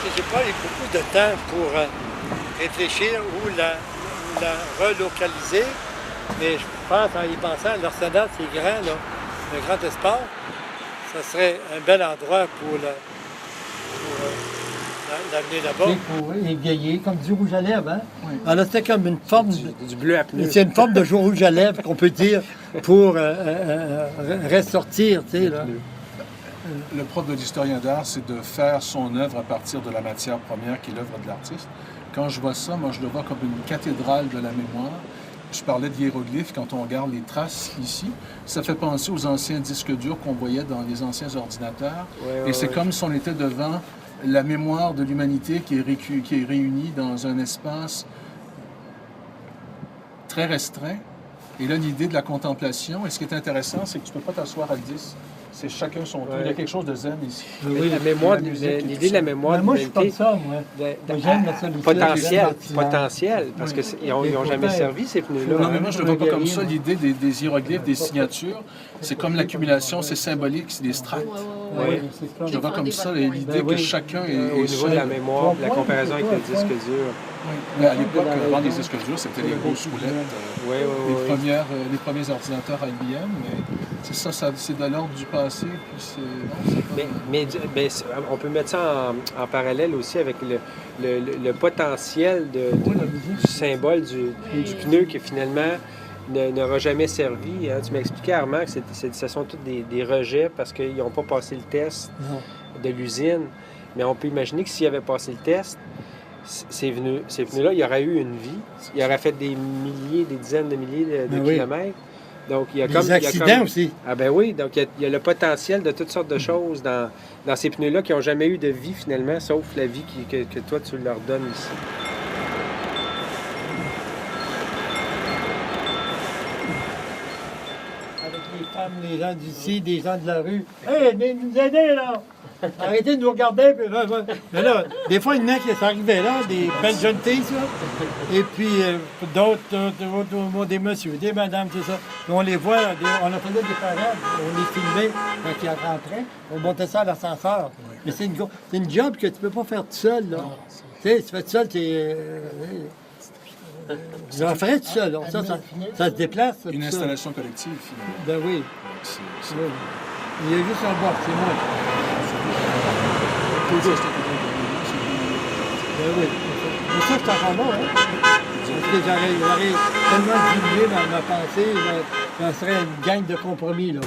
que j'ai pas eu beaucoup de temps pour réfléchir où la relocaliser. Mais je pense, en y pensant, l'Arsenal, c'est grand, là, un grand espace. Ça serait un bel endroit pour l'amener là-bas. Pour égayer, comme du rouge à lèvres, hein? Oui. Alors, c'était comme une forme... Du bleu à pneus. C'est une forme de rouge à lèvres, qu'on peut dire, pour ressortir, tu sais, là. Le propre de l'historien d'art, c'est de faire son œuvre à partir de la matière première qui est l'œuvre de l'artiste. Quand je vois ça, moi, je le vois comme une cathédrale de la mémoire. Je parlais de hiéroglyphes, quand on regarde les traces ici, ça fait penser aux anciens disques durs qu'on voyait dans les anciens ordinateurs. Et c'est comme si on était devant la mémoire de l'humanité qui est réunie dans un espace très restreint. Et là, l'idée de la contemplation, et ce qui est intéressant, c'est que tu ne peux pas t'asseoir à 10. C'est chacun son tour. Il y a quelque chose de zen ici. Oui, la mémoire, l'idée de la mémoire de l'humanité. Moi, je suis comme ça, moi. J'aime la solitude. Potentiel, parce qu'ils n'ont jamais servi, ces pneus-là. Non, mais moi, je ne le vois pas comme ça. L'idée des hiéroglyphes, des signatures, c'est comme l'accumulation, c'est symbolique, c'est des strates. Oui. Je le vois comme ça, l'idée que chacun est au niveau de la mémoire, de la comparaison avec le disque dur. Oui. Mais à l'époque, avant les disques durs, c'était les grosses roulettes. Les premiers ordinateurs IBM, mais c'est ça, c'est de l'ordre du passé. Puis mais on peut mettre ça en parallèle aussi avec le potentiel du symbole du pneu qui finalement n'aura jamais servi. Hein. Tu m'as expliqué, Armand, que ce sont tous des rejets parce qu'ils n'ont pas passé le test de l'usine. Mais on peut imaginer que s'ils avaient passé le test, ces pneus-là, il y aurait eu une vie. Il aurait fait des dizaines de milliers de kilomètres. Donc, il y a des accidents aussi. Ah ben oui, donc il y a le potentiel de toutes sortes de choses dans ces pneus-là qui n'ont jamais eu de vie finalement, sauf la vie que toi, tu leur donnes ici. Avec les femmes, les gens d'ici, des gens de la rue. « Hey, venez nous aider, là! » Arrêtez de nous regarder. Puis, mais là, des fois, il y en a qui s'arrivaient là, des belles jeunes filles, ça. Et puis, d'autres, des messieurs, des madames, tout ça. Et on les voit, on a fait des parades, on les filmait quand ils rentraient, on montait ça à l'ascenseur. Mais c'est une job que tu ne peux pas faire tout seul, là. Tu sais, tu fais tout seul, j'en ferais tout seul. Ça se déplace. Une installation collective, Ben finalement. oui. Oui. Il y a juste un bord, c'est moi. Ben oui. Mais ça, c'est encore bon, hein? Parce que j'aurais tellement diminué dans ma pensée, ça serait une gang de compromis, là.